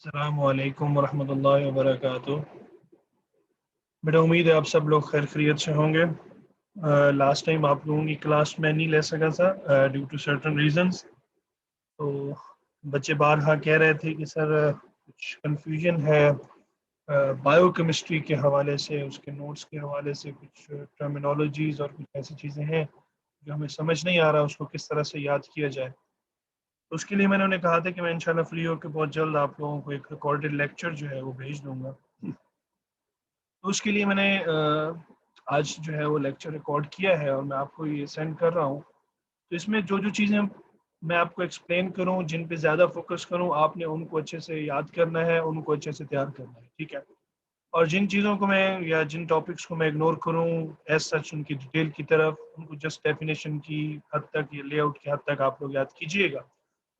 अस्सलामु अलैकुम वरहमतुल्लाहि वबरकातुह। बेटा उम्मीद है आप सब लोग खैर खैरियत से होंगे। लास्ट टाइम आप लोगों की क्लास में नहीं ले सका था ड्यू टू सर्टन रीजंस। तो बच्चे बारहा कह रहे थे कि सर कुछ कंफ्यूजन है बायोकेमिस्ट्री के हवाले से, उसके नोट्स के हवाले से कुछ टर्मिनोलॉजीज और कुछ ऐसी चीज़ें हैं जो हमें समझ नहीं आ रहा उसको किस तरह से याद किया जाए। तो उसके लिए मैंने उन्हें कहा था कि मैं इंशाल्लाह फ्री होकर बहुत जल्द आप लोगों को एक रिकॉर्डेड लेक्चर जो है वो भेज दूंगा। तो उसके लिए मैंने आज जो है वो लेक्चर रिकॉर्ड किया है और मैं आपको ये सेंड कर रहा हूँ। तो इसमें जो जो चीज़ें मैं आपको एक्सप्लेन करूँ, जिन पे ज़्यादा फोकस करूँ, आपने उनको अच्छे से याद करना है, उनको अच्छे से तैयार करना है, ठीक है। और जिन चीज़ों को मैं या जिन टॉपिक्स को मैं इग्नोर करूँ एज सच उनकी डिटेल की तरफ, उनको जस्ट डेफिनेशन की हद तक या लेआउट की हद तक आप लोग याद कीजिएगा।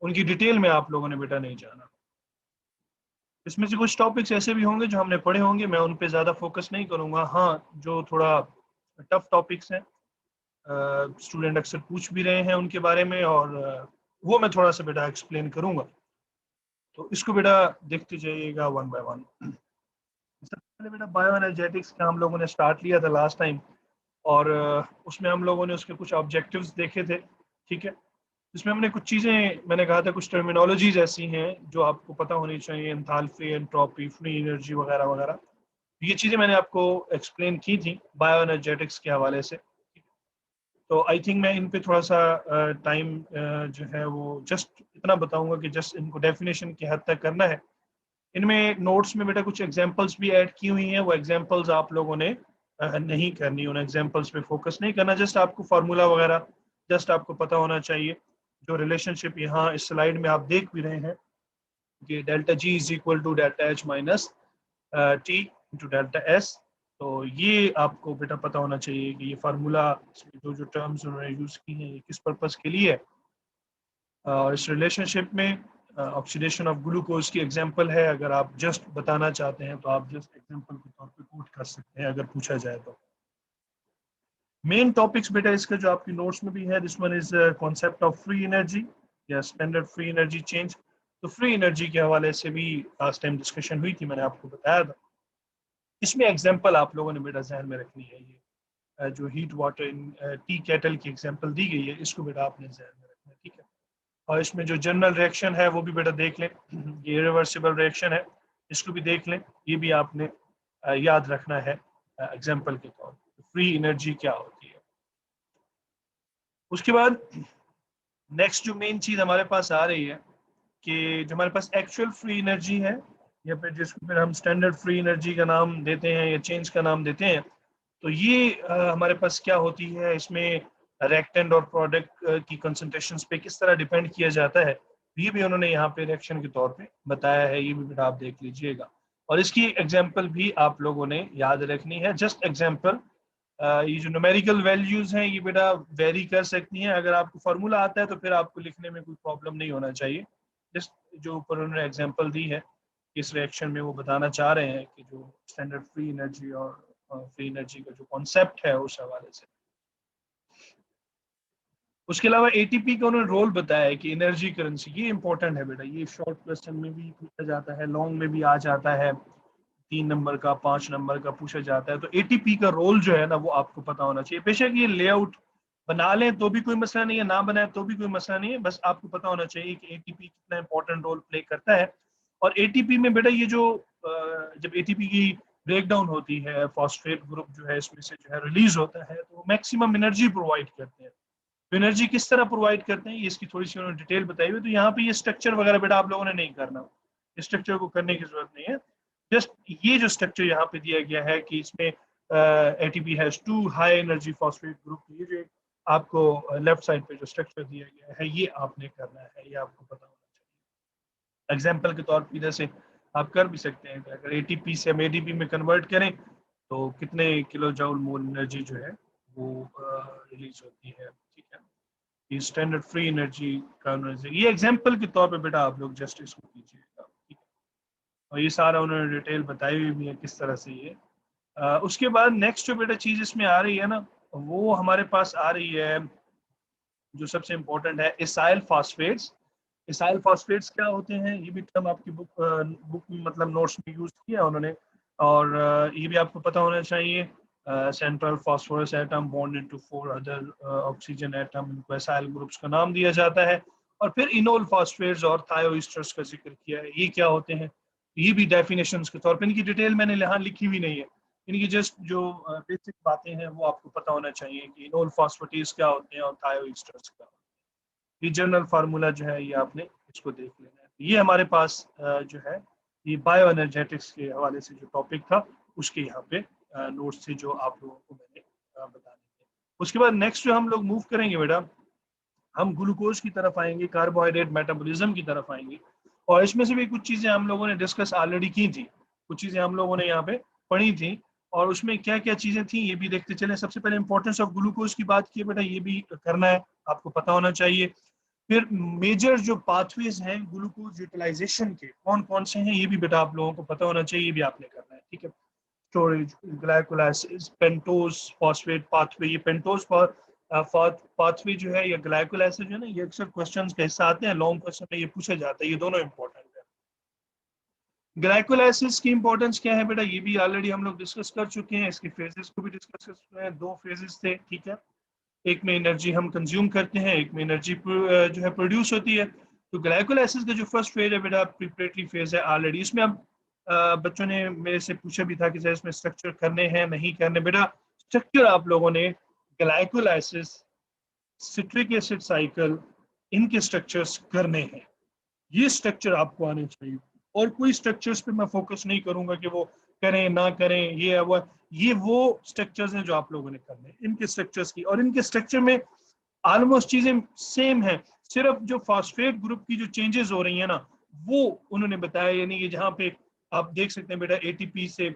उनकी डिटेल में आप लोगों ने बेटा नहीं जाना। इसमें से कुछ टॉपिक्स ऐसे भी होंगे जो हमने पढ़े होंगे, मैं उन पे ज़्यादा फोकस नहीं करूँगा। हाँ, जो थोड़ा टफ टॉपिक्स हैं, स्टूडेंट अक्सर पूछ भी रहे हैं उनके बारे में, और वो मैं थोड़ा सा बेटा एक्सप्लेन करूँगा। तो इसको बेटा देखते जाइएगा वन बाय वन। सबसे पहले बेटा बायो एनर्जेटिक्स का हम लोगों ने स्टार्ट लिया था लास्ट टाइम, और उसमें हम लोगों ने उसके कुछ ऑब्जेक्टिव्स देखे थे, ठीक है। इसमें हमने कुछ चीज़ें, मैंने कहा था कुछ टर्मिनोलॉजीज ऐसी हैं जो आपको पता होनी चाहिए, एंथैल्पी, एंट्रोपी, फ्री एनर्जी वगैरह वगैरह। ये चीज़ें मैंने आपको एक्सप्लेन की थी बायो एनर्जेटिक्स के हवाले से। तो आई थिंक मैं इन पे थोड़ा सा टाइम जो है वो जस्ट इतना बताऊंगा कि जस्ट इनको डेफिनेशन की हद तक करना है। इनमें नोट्स में बेटा कुछ एग्जांपल्स भी ऐड की हुई हैं, वो एग्जांपल्स आप लोगों ने नहीं करनी, उन एग्जांपल्स पे फोकस नहीं करना। जस्ट आपको फार्मूला वगैरह जस्ट आपको पता होना चाहिए। जो रिलेशनशिप यहाँ इस स्लाइड में आप देख भी रहे हैं कि delta G is equal to delta H minus T into delta S. तो ये आपको बेटा पता होना चाहिए कि ये फार्मूला, इसमें जो जो टर्म्स उन्होंने यूज़ की हैं, ये किस पर्पज़ के लिए है। और इस रिलेशनशिप में ऑक्सीडेशन ऑफ ग्लूकोज की एग्जांपल है। अगर आप जस्ट बताना चाहते हैं तो आप जस्ट एग्जांपल के तौर पे कोट कर सकते हैं अगर पूछा जाए तो। मेन टॉपिक्स बेटा इसका जो आपकी नोट्स में भी है, this one is concept of free energy या स्टैंडर्ड फ्री एनर्जी चेंज। तो फ्री एनर्जी के हवाले से भी लास्ट टाइम डिस्कशन हुई थी, मैंने आपको बताया था। इसमें एग्जांपल आप लोगों ने बेटा जहन में रखनी है। ये जो heat water in T kettle की एग्जांपल दी गई है, इसको बेटा आपने जहन में रखना है, ठीक है। और इसमें जो जनरल रिएक्शन है वो भी बेटा देख लें, ये रिवर्सिबल रिएक्शन है, इसको भी देख लें। ये भी आपने याद रखना है एग्जांपल के तौर पर फ्री एनर्जी क्या होती है। उसके बाद नेक्स्ट जो मेन चीज़ हमारे पास आ रही है कि जो हमारे पास एक्चुअल फ्री एनर्जी है, या फिर जिसको फिर हम स्टैंडर्ड फ्री एनर्जी का नाम देते हैं या चेंज का नाम देते हैं, तो ये हमारे पास क्या होती है, इसमें रिएक्टेंट और प्रोडक्ट की कंसंट्रेशंस पे किस तरह डिपेंड किया जाता है, ये भी उन्होंने यहाँ पे रिएक्शन के तौर पे बताया है। ये भी बेटा आप देख लीजिएगा, और इसकी एग्जांपल भी आप लोगों ने याद रखनी है। जस्ट एग्जांपल, ये जो न्यूमेरिकल वैल्यूज हैं ये बेटा वेरी कर सकती हैं। अगर आपको फार्मूला आता है तो फिर आपको लिखने में कोई प्रॉब्लम नहीं होना चाहिए। जस्ट जो ऊपर उन्होंने एग्जांपल दी है, इस रिएक्शन में वो बताना चाह रहे हैं कि जो स्टैंडर्ड फ्री एनर्जी और फ्री एनर्जी का जो कॉन्सेप्ट है उस हवाले से। उसके अलावा एटीपी का उन्होंने रोल बताया है कि एनर्जी करेंसी, ये इंपॉर्टेंट है बेटा। ये शॉर्ट क्वेश्चन में भी पूछा जाता है, लॉन्ग में भी आ जाता है, 3 नंबर का 5 नंबर का पूछा जाता है। तो एटीपी का रोल जो है ना वो आपको पता होना चाहिए। बेशक ये लेआउट बना लें तो भी कोई मसला नहीं है, ना बनाए तो भी कोई मसला नहीं है, बस आपको पता होना चाहिए कि एटीपी कितना इंपॉर्टेंट रोल प्ले करता है। और एटीपी में बेटा ये जो जब एटीपी की ब्रेकडाउन होती है, फॉस्फेट ग्रुप जो है इसमें से जो है रिलीज होता है, तो मैक्सिमम एनर्जी प्रोवाइड करते हैं। तो एनर्जी किस तरह प्रोवाइड करते हैं ये इसकी थोड़ी सी उन्होंने डिटेल बताई हुई। तो यहाँ पे ये स्ट्रक्चर वगैरह बेटा आप लोगों ने नहीं करना, स्ट्रक्चर को करने की जरूरत नहीं है। जस्ट ये जो स्ट्रक्चर यहाँ पे दिया गया है कि इसमें ATP has 2 high energy phosphate group, ये जो आपको लेफ्ट साइड पे जो स्ट्रक्चर दिया गया है ये आपने करना है, ये आपको पता होना चाहिए। एग्जाम्पल के तौर पर इधर से आप कर भी सकते हैं कि अगर एटीपी से हम एडीपी में कन्वर्ट करें तो कितने किलो जूल मोल एनर्जी जो है वो रिलीज होती है, ठीक है। ये स्टैंडर्ड फ्री एनर्जी का ये एग्जांपल के तौर पे बेटा आप लोग जस्ट इसको कीजिएगा, ठीक है। और ये सारा उन्होंने डिटेल बताई हुई भी है किस तरह से ये उसके बाद नेक्स्ट जो बेटा चीज इसमें आ रही है ना, वो हमारे पास आ रही है जो सबसे इम्पोर्टेंट है, एसाइल फास्फेट्स। एसाइल फॉस्फेट्स क्या होते हैं, ये भी टर्म आपकी बुक में मतलब नोट्स में यूज किया उन्होंने, और ये भी आपको पता होना चाहिए। Central phosphorus atom bond into 4 other oxygen atom, इनको एसाइल ग्रुप्स का नाम दिया जाता है। और फिर इनोल फॉस्फेट्स और थायोइस्टर्स का जिक्र किया है, ये क्या होते हैं, ये भी डेफिनेशंस के तौर पे, इनकी डिटेल मैंने यहाँ लिखी हुई नहीं है, इनकी जस्ट जो बेसिक बातें हैं वो आपको पता होना चाहिए कि इनोल फॉस्फेटेस क्या होते हैं और थायोइस्टर्स क्या होते हैं। ये जनरल फार्मूला जो है ये आपने इसको देख लेना है। ये हमारे पास जो है ये बायो एनर्जेटिक्स के हवाले से जो टॉपिक था उसके यहाँ पे नोट्स थे जो आप लोगों को मैंने बता दी। उसके बाद नेक्स्ट जो हम लोग मूव करेंगे बेटा, हम ग्लूकोज की तरफ आएंगे, कार्बोहाइड्रेट मेटाबॉलिज्म की तरफ आएंगे, और इसमें से भी कुछ चीजें हम लोगों ने डिस्कस ऑलरेडी की थी, कुछ चीजें हम लोगों ने यहाँ पे पढ़ी थी, और उसमें क्या क्या चीजें थी ये भी देखते चले। सबसे पहले इंपॉर्टेंस ऑफ ग्लूकोज की बात की बेटा, ये भी करना है, आपको पता होना चाहिए। फिर मेजर जो पाथवेज हैं ग्लूकोज यूटिलाइजेशन के कौन कौन से हैं, ये भी बेटा आप लोगों को पता होना चाहिए, ये भी आपने करना है, ठीक है। Storage, glycolysis, pentose phosphate pathway, ये पेंटोज पाथवे जो है या ग्लाइकोलाइसिस जो है ना, ये अक्सर क्वेश्चंस का हिस्सा आते हैं, लॉन्ग क्वेश्चन में ये पूछा जाता है, ये दोनों इंपॉर्टेंट है। ग्लाइकोलाइसिस की इंपॉर्टेंस क्या है बेटा, ये भी ऑलरेडी हम लोग डिस्कस कर चुके हैं, इसके फेजेस को भी डिस्कस कर चुके हैं, 2 फेजेस थे, ठीक है। एक में एनर्जी हम कंज्यूम करते हैं, एक में एनर्जी जो है प्रोड्यूस होती है। तो ग्लाइकोलाइसिस का जो फर्स्ट फेज है बेटा प्रिपरेटरी फेज है ऑलरेडी, इसमें अब बच्चों ने मेरे से पूछा भी था कि सर इसमें स्ट्रक्चर करने हैं नहीं करने, बेटा स्ट्रक्चर आप लोगों ने ग्लाइकोलाइसिस, सिट्रिक एसिड साइकिल, इनके स्ट्रक्चर्स करने हैं, ये स्ट्रक्चर आपको आने चाहिए। और कोई स्ट्रक्चर्स पे मैं फोकस नहीं करूंगा कि वो करें ना करें, ये वो स्ट्रक्चर्स हैं जो आप लोगों ने करने हैं, इनके स्ट्रक्चर्स की, और इनके स्ट्रक्चर में ऑलमोस्ट चीजें सेम है, सिर्फ जो फॉस्फेट ग्रुप की जो चेंजेस हो रही है ना वो उन्होंने बताया, यानी कि जहाँ पे आप देख सकते हैं बेटा एटीपी से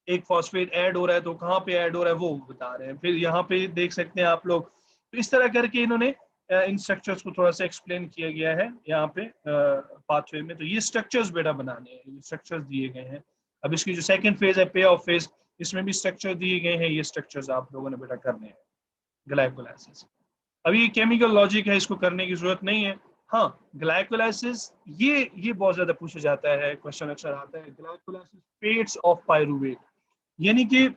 एक फॉस्फेट ऐड हो रहा है तो कहाँ पे ऐड हो रहा है वो बता रहे हैं। फिर यहाँ पे देख सकते हैं आप लोग, तो इस तरह करके इन्होंने इन स्ट्रक्चर्स को थोड़ा सा एक्सप्लेन किया गया है यहाँ पे पाथवे में। तो ये स्ट्रक्चर्स बेटा बनाने हैं, ये स्ट्रक्चर्स दिए गए हैं। अब इसकी जो सेकंड फेज है पे ऑफ फेज, इसमें भी स्ट्रक्चर दिए गए हैं, ये स्ट्रक्चर्स आप लोगों ने बेटा करने हैं ग्लाइकोलाइसिस। अब ये केमिकल लॉजिक है, इसको करने की जरूरत नहीं है। हाँ, ग्लाइकोलाइसिस ये बहुत ज्यादा पूछा जाता है, क्वेश्चन अक्सर आता है, ग्लाइकोलाइसिस फेट्स ऑफ पायरुवेट, यानी कि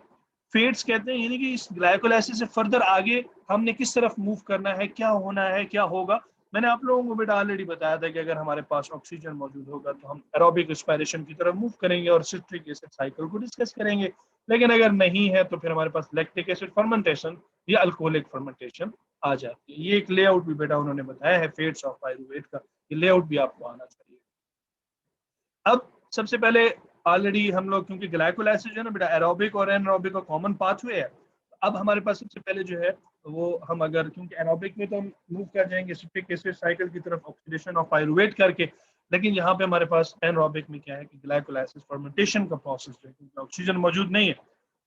फेट्स कहते हैं, यानी कि इस ग्लाइकोलाइसिस से फर्दर आगे हमने किस तरफ मूव करना है, क्या होना है, क्या होगा। मैंने आप लोगों को बेटा ऑलरेडी बताया था कि अगर हमारे पास ऑक्सीजन मौजूद होगा तो हम एरोबिक रेस्पिरेशन की तरफ मूव करेंगे और सिट्रिक एसिड साइकिल को डिस्कस करेंगे, लेकिन अगर नहीं है तो फिर हमारे पास लैक्टिक एसिड फर्मेंटेशन या अल्कोहलिक फर्मेंटेशन आ जाती है। ये एक लेआउट भी बेटा उन्होंने बताया है फेट्स ऑफ पायरुवेट का, ये लेआउट भी आपको आना चाहिए। अब सबसे पहले ऑलरेडी हम लोग, क्योंकि ग्लाइकोलाइसिस जो है ना बेटा एरोबिक और एनारोबिक का कॉमन पाथवे है, अब हमारे पास सबसे पहले जो है वो हम अगर, क्योंकि एरोबिक में तो हम मूव कर जाएंगे सिट्रिक एसिड साइकिल की तरफ ऑक्सीडेशन ऑफ पायरुवेट करके, लेकिन यहाँ पे हमारे पास एनारोबिक में क्या है कि ग्लाइकोलाइसिस फर्मेंटेशन का प्रोसेस है, क्योंकि ऑक्सीजन मौजूद नहीं है,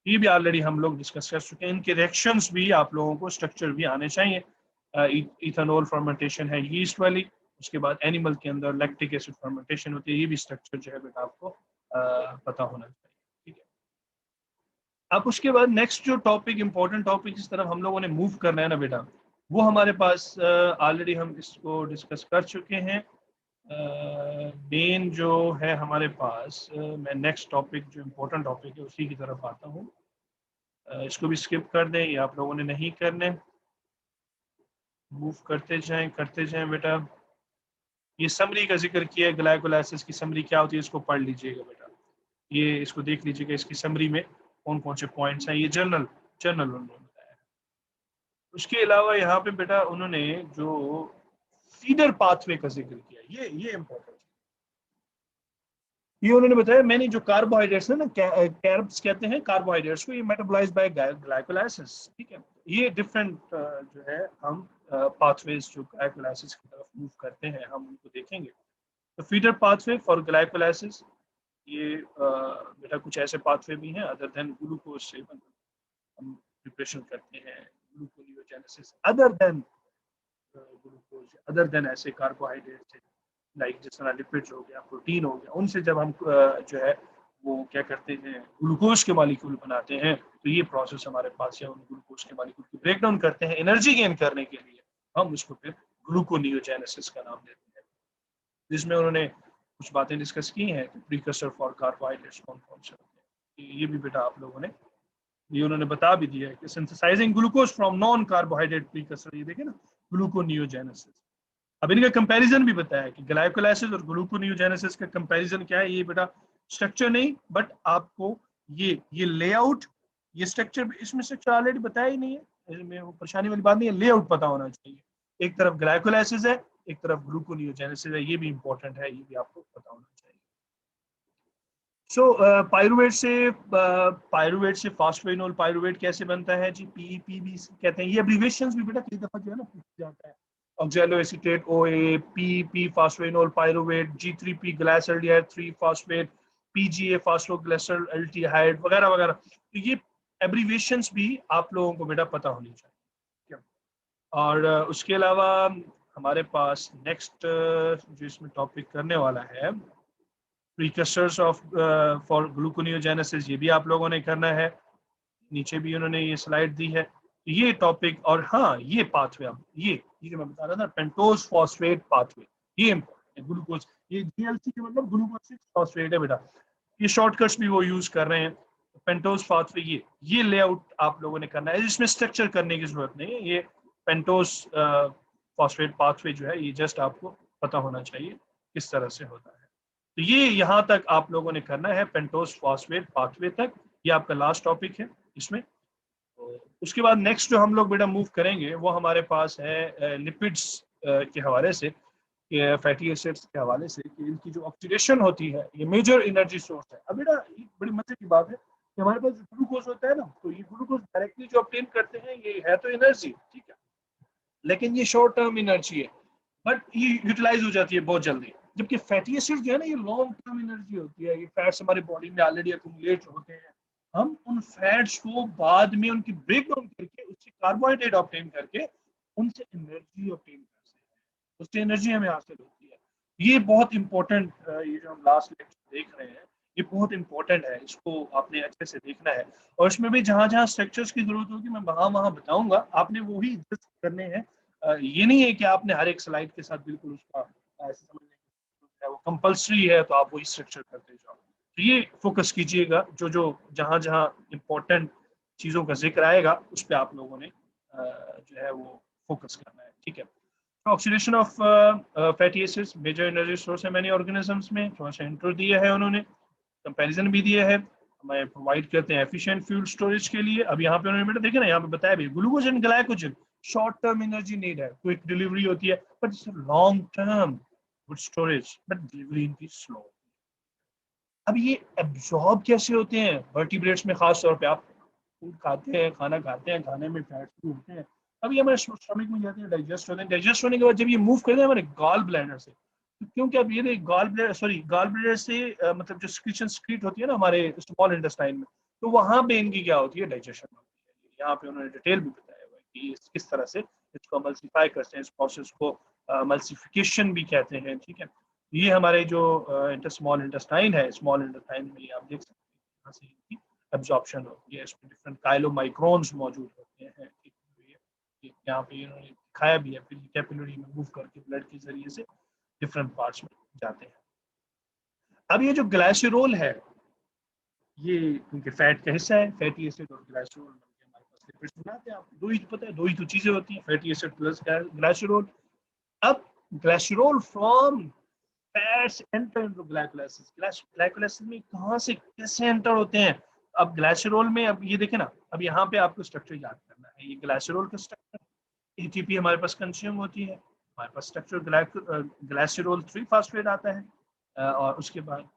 ये भी ऑलरेडी हम लोग डिस्कस कर चुके हैं। इनके रिएक्शंस भी आप लोगों को स्ट्रक्चर भी आने चाहिए। इथेनॉल फर्मेंटेशन है यीस्ट वाली, उसके बाद एनिमल के अंदर लैक्टिक एसिड फर्मेंटेशन होती है, ये भी स्ट्रक्चर जो है बेटा आपको पता होना चाहिए, ठीक है। अब उसके बाद नेक्स्ट जो टॉपिक, इंपॉर्टेंट टॉपिक जिस तरफ हम लोगों ने मूव करना है ना बेटा, वो हमारे पास ऑलरेडी हम इसको डिस्कस कर चुके हैं। मेन जो है हमारे पास, मैं नेक्स्ट टॉपिक जो इम्पोर्टेंट टॉपिक है उसी की तरफ आता हूँ। इसको भी स्किप कर दें, ये आप लोगों ने नहीं करने, मूव करते जाएं बेटा। ये समरी का जिक्र किया है, ग्लाइकोलाइसिस की समरी क्या होती है इसको पढ़ लीजिएगा बेटा, ये इसको देख लीजिएगा, इसकी समरी में कौन कौन से पॉइंट्स हैं, ये जर्नल उन्होंने बताया है। उसके अलावा यहाँ पे बेटा उन्होंने जो फीडर पाथवे का जिक्र किया, ये इंपॉर्टेंट, ये उन्होंने बताया मैंने जो कार्बोहाइड्रेट्स है ना, कैर्ब्स कहते हैं कार्बोहाइड्रेट्स को, ये मेटाबोलाइज्ड बाय ग्लाइकोलाइसिस, ठीक है। ये डिफरेंट जो है हम पाथवेज जो ग्लाइकोलाइसिस की तरफ मूव करते हैं हम उनको देखेंगे। तो फीडर पाथवे फॉर ग्लाइकोलाइसिस, ये बेटा कुछ ऐसे पाथवे भी हैं अदर देन ग्लूकोज से हम प्रिपरेशन करते हैं gluconeogenesis, other than glucose, other than ऐसे कार्बोहाइड्रेट से, लाइक जिस तरह लिपिड्स हो गया, प्रोटीन हो गया, उनसे जब हम जो है वो क्या करते हैं ग्लूकोज के मॉलिक्यूल बनाते हैं, तो ये प्रोसेस हमारे पास है, उन ग्लूकोज के मॉलिक्यूल को ब्रेक डाउन करते हैं एनर्जी गेन करने के लिए, हम उसको फिर ग्लूकोनियोजेनेसिस का नाम देते हैं। जिसमें उन्होंने कुछ बातें डिस्कस की हैं कि प्रीकर्सर फॉर कार्बोहाइड्रेट्स कौन कौन से होते हैं। ये भी बेटा आप लोगों ने ये उन्होंने बता भी दिया है कि synthesising glucose from non carbohydrate precursor, ये देखे ना, ग्लूकोनियोजेनेसिस। अब इनका कंपैरिजन भी बताया कि ग्लाइकोलाइसिस और ग्लूकोनियोजेनेसिस का कंपैरिजन क्या है। ये बेटा स्ट्रक्चर नहीं, बट आपको ये लेआउट, ये स्ट्रक्चर, इसमें स्ट्रक्चर ऑलरेडी बताया ही नहीं है, इसमें वो परेशानी वाली बात नहीं है, लेआउट पता होना चाहिए। एक तरफ ग्लाइकोलाइसिस है, एक तरफ ग्लूकोनियोजेनेसिस है, ये भी इंपॉर्टेंट है, ये भी आपको पता होना चाहिए। सो पायरुवेट से फॉस्फेनोल पायरुवेट कैसे बनता है जी, पीईपीबी कहते हैं। ये एब्रिविएशंस भी बेटा कई दफा जो है ना पूछा जाता है। ऑक्सैलो एसीटेट ओए, पीईपी फॉस्फेनोल पायरुवेट, जी3पी ग्लाइसल्डिहाइड 3 फॉस्फेट, पीजीए फॉस्फोग्लिसरॉल्डिहाइड वगैरह वगैरह। तो ये एब्रिविएशंस भी आप लोगों को बेटा पता होनी चाहिए। और उसके अलावा हमारे पास नेक्स्ट जो इसमें टॉपिक करने वाला है, प्रीकर्सर्स ऑफ फॉर ग्लूकोनियोजेनेसिस, ये भी आप लोगों ने करना है। नीचे भी उन्होंने ये स्लाइड दी है ये टॉपिक। और हाँ, ये पाथवे, अब ये जो मैं बता रहा था, पेंटोज फॉस्फेट पाथवे, ये इंपॉर्टेंट है। ग्लूकोज, ये जीएलसी के मतलब ग्लूकोज 6 फॉस्फेट है बेटा। ये शॉर्टकट्स भी वो यूज कर रहे हैं। पेंटोज पाथवे, ये लेआउट आप लोगों ने करना है, इसमें स्ट्रक्चर करने की जरूरत नहीं है। ये पेंटोज फॉस्फेट पाथवे जो है, ये जस्ट आपको पता होना चाहिए किस तरह से होता है। तो ये यहाँ तक आप लोगों ने करना है, पेंटोज फॉस्फेट पाथवे तक। ये आपका लास्ट टॉपिक है इसमें। तो उसके बाद नेक्स्ट जो हम लोग बेटा मूव करेंगे वो हमारे पास है लिपिड्स के हवाले से, फैटी एसिड्स के हवाले से, कि इनकी जो ऑक्सीडेशन होती है ये मेजर एनर्जी सोर्स है। अब बेटा एक बड़ी मजे की बात है कि हमारे पास ग्लूकोज होता है ना, तो ये ग्लूकोज डायरेक्टली जो ऑब्टेन करते हैं ये है तो एनर्जी, ठीक है, लेकिन ये शॉर्ट टर्म एनर्जी है, बट ये यूटिलाइज हो जाती है बहुत जल्दी। जबकि फैटी एसिड जो है ना, ये लॉन्ग टर्म एनर्जी होती है। ये फैट्स हमारी बॉडी में ऑलरेडी अक्यूमुलेट होते हैं, हम उन फैट्स को बाद में उनकी ब्रेक डाउन करके उससे कार्बोहाइड्रेट ऑब्टेन करके उनसे एनर्जी ऑब्टेन कर सकते हैं, उससे एनर्जी हमें हासिल होती है। ये बहुत इंपॉर्टेंट, ये जो हम लास्ट लेक्चर देख रहे हैं ये बहुत इंपॉर्टेंट है, इसको आपने अच्छे से देखना है। और इसमें भी जहां जहां स्ट्रक्चर्स की जरूरत होगी मैं वहां वहां बताऊंगा, आपने वो ही एडजस्ट करने हैं। ये नहीं है कि आपने हर एक स्लाइड के साथ बिल्कुल उसका ऐसे समझने की, वो कंपलसरी है तो आप वही स्ट्रक्चर करते जाओ। तो ये फोकस कीजिएगा, जो जो जहां जहां इंपॉर्टेंट चीजों का जिक्र आएगा उस पर आप लोगों ने जो है वो फोकस करना है, ठीक है। Oxidation of fatty acids major energy source है मैनी ऑर्गेनिजम्स में, थोड़ा सा इंट्रो दिया है उन्होंने, कंपैरिजन भी दिया है, हमें प्रोवाइड करते हैं एफिशिएंट फ्यूल स्टोरेज के लिए। अब यहाँ पे उन्होंने बेटा देखे ना, यहाँ पे बताया भी glucose and glycogen short term energy need है, क्विक डिलीवरी होती है, but it's long term good storage, but delivery इनकी स्लो। अब ये एब्जॉर्ब कैसे होते हैं वर्टिब्रेट्स में, खास तौर पे आप फूड खाते हैं, खाना खाते हैं, खाने में फैट्स भी होते हैं, अब ये हमारे स्टमक में जाते हैं, डाइजेस्ट होते हैं, डाइजेस्ट होने के बाद जब ये मूव करते हैं हमारे गॉल ब्लैडर से, तो क्योंकि अब ये गॉल ब्लैडर से मतलब जो सिक्रीशन सिक्रीट होती है ना हमारे स्मॉल इंटेस्टाइन में, तो वहां पे इनकी क्या होती है, डाइजेशन होती है। यहाँ पे उन्होंने डिटेल भी बताया हुआ है कि किस तरह से इसको मल्सीफाई करते हैं, इस प्रोसेस को मल्सीफिकेशन भी कहते हैं, ठीक है। ये हमारे जो स्मॉल इंटेस्टाइन है, स्मॉल इंटेस्टाइन में आप देख सकते हैं यहाँ से इनकी एब्जॉर्प्शन होती है, इसमें डिफरेंट काइलोमाइक्रोन्स मौजूद होते हैं, ठीक है। यहाँ पे इन्होंने दिखाया भी है, फिर कैपिलरी में मूव करके ब्लड के जरिए से डिफरेंट पार्ट्स में जाते हैं। अब ये जो ग्लाइसरॉल है ये उनके फैट का हिस्सा है, फैटी एसिड और ग्लाइसरॉल हमारे पास लिपिड्स बनाते हैं। आपको दो ही पता है, दो ही तो चीजें होती हैं, फैटी एसिड प्लस ग्लाइसरॉल। अब glycerol from fats enter into glycolysis, glycolysis में कहां से कैसे एंटर होते हैं। अब ग्लाइसरॉल में, अब ये देखें ना, अब यहाँ पे आपको स्ट्रक्चर याद करना है, ये ग्लाइसरॉल का स्ट्रक्चर, एटीपी हमारे पास कंज्यूम होती है, हमारे पास स्ट्रक्चर ग्लाइसरॉल 3 फास्फेट आता है, और उसके बाद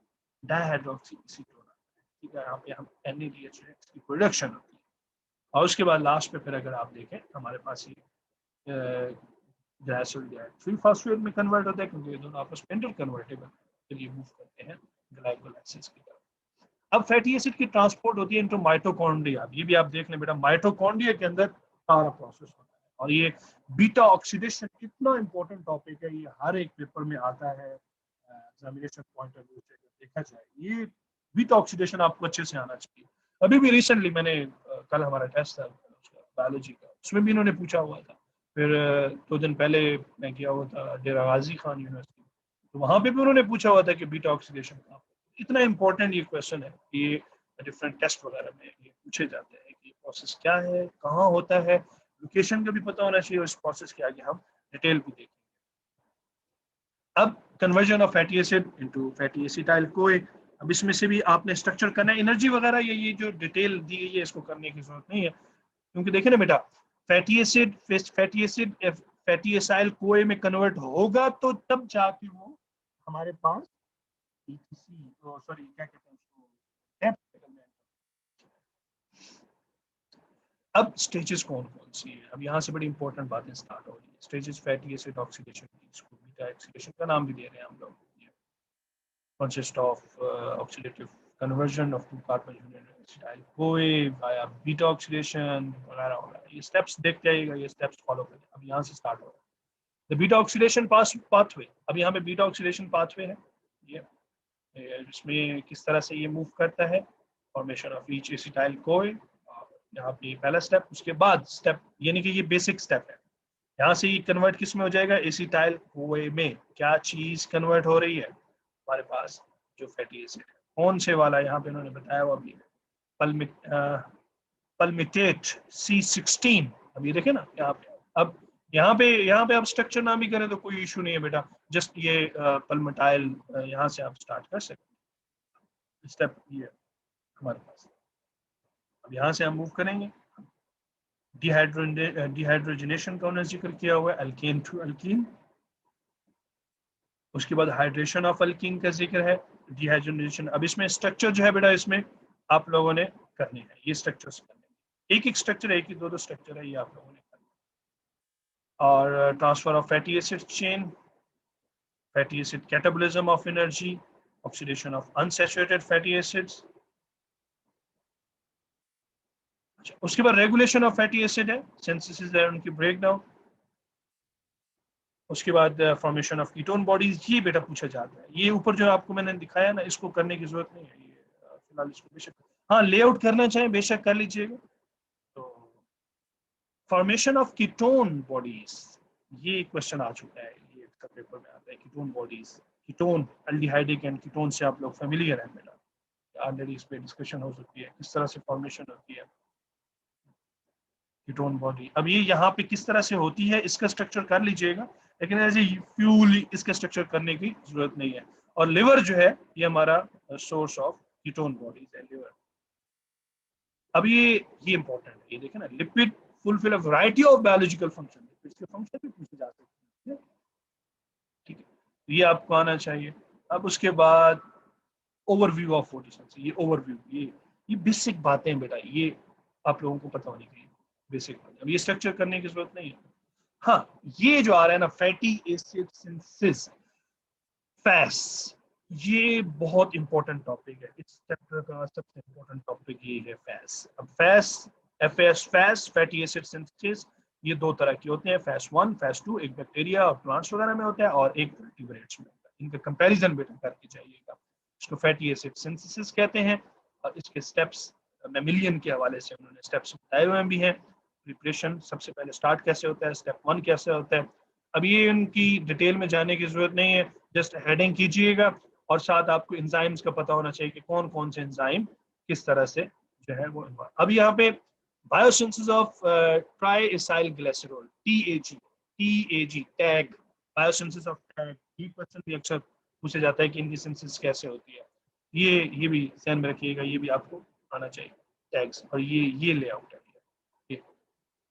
डाइहाइड्रोक्सी एसीटोन आता है, ठीक है। यहाँ पे हम NADH की प्रोडक्शन होती है, और उसके बाद लास्ट पे फिर अगर आप देखें हमारे पास ये ग्लाइसरॉल 3 फास्फेट में कन्वर्ट होता है, क्योंकि ये दोनों आपस में इंटर कन्वर्टेबल के लिए मूव करते हैं ग्लाइकोलाइसिस की तरफ। अब फैटी एसिड की ट्रांसपोर्ट होती है इनटू माइटोकॉन्ड्रिया, ये भी आप देख लें बेटा, माइटोकॉन्ड्रिया के अंदर सारा प्रोसेस होता है। और ये बीटा ऑक्सीडेशन कितना इंपॉर्टेंट टॉपिक है, ये हर एक पेपर में आता है एग्जामिनेशन पॉइंट ऑफ व्यू से देखा जाए, ये बीटा ऑक्सीडेशन आपको अच्छे से आना चाहिए। अभी भी रिसेंटली मैंने कल हमारा टेस्ट था बायोलॉजी का, उसमें भी इन्होंने पूछा हुआ था। फिर 2 दिन पहले मैं गया हुआ था डेरा गाजी खान यूनिवर्सिटी, तो वहां पे भी उन्होंने पूछा हुआ था कि बीटा ऑक्सीडेशन कहाँ, इतना इंपॉर्टेंट ये क्वेश्चन है कि ये डिफरेंट टेस्ट वगैरह में ये पूछे जाते हैं कि प्रोसेस क्या है, कहाँ होता है, लोकेशन का भी पता होना चाहिए, उस प्रोसेस के आगे हम डिटेल भी देखेंगे। अब conversion of fatty acid into fatty acetyl CoA, अब इसमें से भी आपने स्ट्रक्चर करना है, एनर्जी वगैरह ये जो डिटेल दी गई है इसको करने की जरूरत नहीं है, क्योंकि देखे ना बेटा, फैटी एसाइल कोए में कन्वर्ट होगा तो तब जाके वो हमारे पास सॉरी क्या कहते हैं उसको, अब स्टेजेस कौन कौन सी है, अब यहाँ से बड़ी इंपॉर्टेंट बातें स्टार्ट हो रही है। स्टेजेस फैटी एसिड ऑक्सीडेशन की, इसको बीटा ऑक्सीडेशन का नाम भी दे रहे हैं हम लोग, consist of oxidative conversion of two carbon union acetyl CoA via beta oxidation वगैरह वगैरह, ये स्टेप्स देखते आइएगा, ये स्टेप्स फॉलो करें। अब यहाँ से स्टार्ट होगा द बीटा ऑक्सीडेशन पाथवे। अब यहाँ पे बीटा ऑक्सीडेशन पाथवे है, ये इसमें किस तरह से ये मूव करता है, formation of each acetyl CoA, यहाँ पे पहला स्टेप, उसके बाद स्टेप यानी कि ये बेसिक स्टेप है, यहाँ से ये कन्वर्ट किस में हो जाएगा, एसिटाइल कोए में। क्या चीज कन्वर्ट हो रही है हमारे पास, जो फैटी एसिड है, कौन से वाला, यहाँ पे इन्होंने बताया हुआ भी पल्मिटेट C16। अब ये देखे ना यहाँ पे, अब यहाँ पे आप स्ट्रक्चर ना भी करें तो कोई इशू नहीं है बेटा, जस्ट ये पल्मेटाइल यहाँ से आप स्टार्ट कर सकते, स्टेप ये हमारे पास। अब यहाँ से हम मूव करेंगे, डिहाइड्रोजनेशन का उन्होंने जिक्र किया हुआ है, अल्केन टू अल्कीन। उसके बाद हाइड्रेशन ऑफ अल्कीन का जिक्र है, डिहाइड्रोजनेशन। अब इसमें स्ट्रक्चर जो है बेटा, इसमें आप लोगों ने करने हैं ये स्ट्रक्चर्स करने, एक स्ट्रक्चर है, एक ही दो स्ट्रक्चर है, ये आप लोगों ने करना। और transfer of fatty acid chain, fatty acid catabolism of energy, oxidation of unsaturated fatty acids. उसके बाद रेगुलेशन ऑफ फैटी एसिड है, सिंथेसिस है, उनकी ब्रेकडाउन। उसके बाद फॉर्मेशन ऑफ कीटोन बॉडीज, ये बेटा पूछा जाता है, ये ऊपर जो आपको मैंने दिखाया ना, इसको करने की जरूरत नहीं है, ये फिलहाल इसको बेशक, हाँ लेआउट करना चाहें बेशक कर लीजिएगा। तो फॉर्मेशन ऑफ कीटोन बॉडीज, ये क्वेश्चन आ चुका है, ये इसका पेपर में आता है, ketone bodies, ketone aldehydic and ketone से आप लोग फेमिलियर हैं बेटा, ऑलरेडी इस पे डिस्कशन हो सकती है किस तरह से फॉर्मेशन होती है कीटोन बॉडी। अब ये यहाँ पे किस तरह से होती है इसका स्ट्रक्चर कर लीजिएगा, लेकिन एज ए फ्यूल इसका स्ट्रक्चर करने की जरूरत नहीं है। और लिवर जो है ये हमारा सोर्स ऑफ कीटोन बॉडीज है, लिवर। अब ये इंपॉर्टेंट है, ये देखें ना, lipid fulfil a variety of biological function, इसके फंक्शन भी पूछे जा सकते हैं, ठीक है, ये आपको आना चाहिए। अब उसके बाद ओवरव्यू ऑफ फोटोसिंथेसिस, ये ओवरव्यू, ये बेसिक बातें बेटा, ये आप लोगों को पता होनी चाहिए, बेसिक बातें। अब ये स्ट्रक्चर करने की जरूरत नहीं है। हाँ, ये जो आ रहा है ना, फैटी एसिड सिंथेसिस, फैस, ये बहुत इंपॉर्टेंट टॉपिक है, इस चैप्टर का सबसे इंपॉर्टेंट टॉपिक ये है फैस। अब फैस, एफएस फैस, फैटी एसिड सिंथेसिस, ये दो तरह के होते हैं, फैस 1 फैस 2, एक बैक्टीरिया और प्लांट्स वगैरह में होता है और एक वर्टिब्रेट्स में होता है, इनका कंपैरिजन बेटा करके जाइएगा। इसको फैटी एसिड सिंथेसिस कहते हैं, और इसके स्टेप्स मैमिलियन के हवाले से उन्होंने स्टेप्स बताए हुए भी हैं। प्रिपरेशन सबसे पहले स्टार्ट कैसे होता है, स्टेप 1 कैसे होता है, अब ये उनकी डिटेल में जाने की जरूरत नहीं है, जस्ट हेडिंग कीजिएगा, और साथ आपको एंजाइम्स का पता होना चाहिए कि कौन कौन से एंजाइम किस तरह से जो है वो। अब यहाँ पे biosynthesis of triacyl glycerol, TAG tag, biosynthesis of tag, ये क्वेश्चन भी अक्सर पूछा जाता है कि इनकी सिंथेसिस कैसे होती है, ये भी ध्यान में रखिएगा, ये भी आपको आना चाहिए टैग्स। और ये लेआउट है,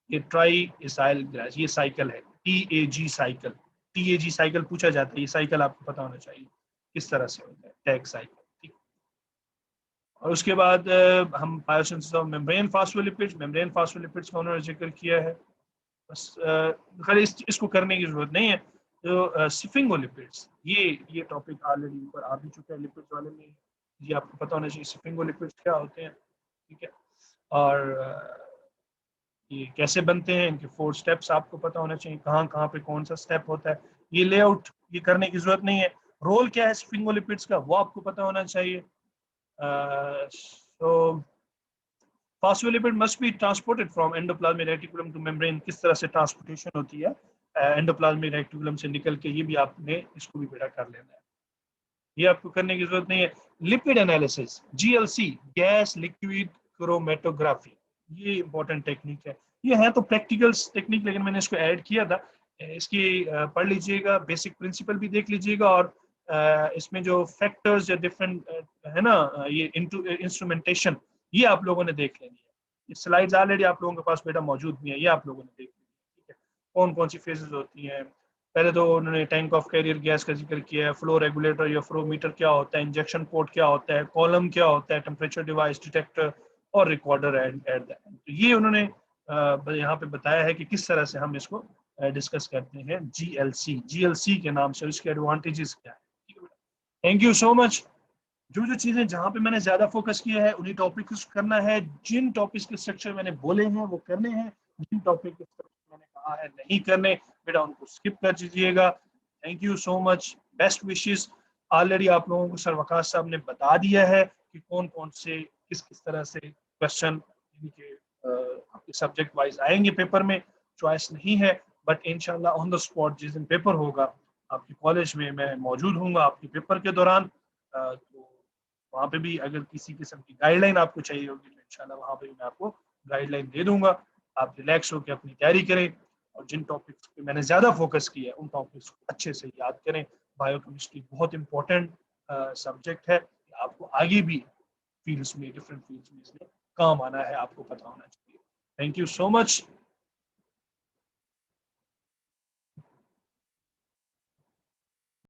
ये ट्राइएसाइल ग्लास, ये साइकिल है, टीएजी साइकिल पूछा जाता है, ये साइकिल आपको पता होना चाहिए किस तरह से होता है, टैग साइकिल, ठीक। और उसके बाद हम biosynthesis of membrane phospholipids, membrane phospholipids का उन्होंने जिक्र किया है, बस खाली इसको करने की जरूरत नहीं है। तो स्फिंगोलिपिड्स, ये टॉपिक ऑलरेडी ऊपर आ भी चुका है लिपिड्स वाले में, ये आपको पता होना चाहिए स्फिंगोलिपिड्स क्या होते हैं, ठीक है। और ये कैसे बनते हैं, इनके 4 स्टेप्स आपको पता होना चाहिए, कहाँ कहाँ पे कौन सा स्टेप होता है, ये लेआउट ये करने की जरूरत नहीं है। रोल क्या है स्फिंगोलिपिड्स का, वो आपको पता होना चाहिए। So phospholipid must be transported from endoplasmic reticulum to membrane, किस तरह से ट्रांसपोर्टेशन होती है एंडोप्लाज्मिक रेटिकुलम से निकल के, ये भी आपने इसको भी बेटा कर लेना है, ये आपको करने की जरूरत नहीं है। Lipid analysis, GLC, gas liquid chromatography, ये इंपॉर्टेंट टेक्निक है। ये है तो प्रैक्टिकल टेक्निक, लेकिन मैंने इसको ऐड किया था। इसकी पढ़ लीजिएगा, बेसिक प्रिंसिपल भी देख लीजिएगा, और इसमें जो फैक्टर्स या डिफरेंट है ना, ये इंस्ट्रूमेंटेशन, ये आप लोगों ने देख लेनी है। ये स्लाइड्स ऑलरेडी आप लोगों के पास बेटा मौजूद भी है, ये आप लोगों ने देख लेनी है, ठीक है। कौन कौन सी फेजेस होती हैं, पहले तो उन्होंने टैंक ऑफ कैरियर गैस का जिक्र किया है, फ्लो रेगुलेटर या फ्लो मीटर क्या होता है, इंजेक्शन पोर्ट क्या होता है, कॉलम क्या होता है, टेम्परेचर डिवाइस, डिटेक्टर और रिकॉर्डर एट द एंड। तो ये उन्होंने यहाँ पे बताया है कि किस तरह से हम इसको डिस्कस करते हैं, जीएलसी के नाम से, इसके एडवांटेजेस क्या है। Thank you so much. जो जो चीजें जहां पे मैंने ज्यादा फोकस किया है उन्हीं टॉपिक करना है, जिन टॉपिक्स के स्ट्रक्चर मैंने बोले हैं वो करने हैं, जिन टॉपिक के स्ट्रक्चर मैंने कहा है नहीं करने बेटा उनको स्किप कर दीजिएगा। Thank you so much, best wishes. Already आप लोगों को सर वकास साहब ने बता दिया है कि कौन कौन से किस किस तरह से क्वेश्चन इनके आपके सब्जेक्ट वाइज आएंगे पेपर में, चॉइस नहीं है, बट इंशाल्लाह ऑन द स्पॉट जिस दिन पेपर होगा आपके कॉलेज में मैं मौजूद हूँगा आपके पेपर के दौरान। तो वहाँ पे भी अगर किसी किस्म की गाइडलाइन आपको चाहिए होगी तो इंशाल्लाह वहाँ पे मैं आपको गाइडलाइन दे दूंगा। आप रिलैक्स होकर अपनी तैयारी करें, और जिन टॉपिक्स पे मैंने ज़्यादा फोकस किया है उन टॉपिक्स को अच्छे से याद करें। बायोकेमिस्ट्री बहुत इंपॉर्टेंट सब्जेक्ट है, आपको आगे भी फील्ड्स में, डिफरेंट फील्ड्स में इसमें काम आना है, आपको पता होना चाहिए। Thank you so much.